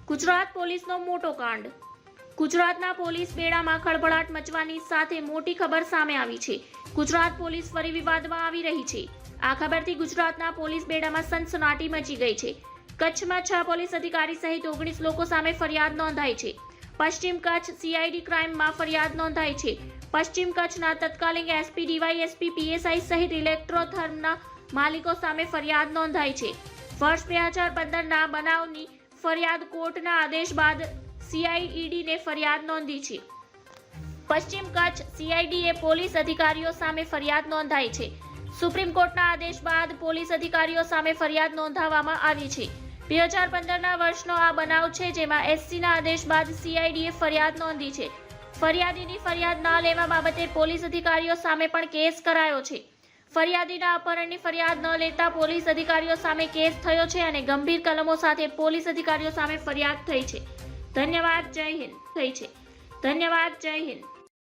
ગુજરાત પોલીસનો મોટો કાંડ. ગુજરાતના પોલીસ બેડામાં ખળભળાટ મચવાની સાથે મોટી ખબર સામે આવી છે. ગુજરાત પોલીસ ફરી વિવાદમાં આવી રહી છે. આ ખબરથી ગુજરાતના પોલીસ બેડામાં સનસનાટી મચી ગઈ છે. કચ્છમાં 6 પોલીસ અધિકારી સહિત 19 લોકો સામે ફરિયાદ નોંધાઈ છે. પશ્ચિમ કચ્છ સીઆઈડી ક્રાઇમમાં ફરિયાદ નોંધાઈ છે. પશ્ચિમ કચ્છના તત્કાલીન એસપી ડીવાયએસપી પીએસઆઈ સહિત ઇલેક્ટ્રોથર્મના માલિકો સામે ફરિયાદ નોંધાઈ છે. વર્ષ 2015ના બનાવની ફરિયાદ કોર્ટના આદેશ બાદ સીઆઈડીને ફરિયાદ નોંધી છે. પશ્ચિમ કચ્છ સીઆઈડીએ પોલીસ અધિકારીઓ સામે ફરિયાદ નોંધાઈ છે. સુપ્રીમ કોર્ટના આદેશ બાદ પોલીસ અધિકારીઓ સામે ફરિયાદ નોંધાવવામાં આવી છે. 2015ના વર્ષનો આ બનાવ છે, જેમાં એસસીના આદેશ બાદ સીઆઈડીએ ફરિયાદ નોંધી છે. ફરિયાદીની ફરિયાદ ના લેવા બાબતે પોલીસ અધિકારીઓ સામે પણ કેસ કરાયો છે. ફરિયાદીના અપહરણની ફરિયાદ ન લેતા પોલીસ અધિકારીઓ સામે કેસ થયો છે અને ગંભીર કલમો સાથે પોલીસ અધિકારીઓ સામે ફરિયાદ થઈ છે. ધન્યવાદ. જય હિન્દ.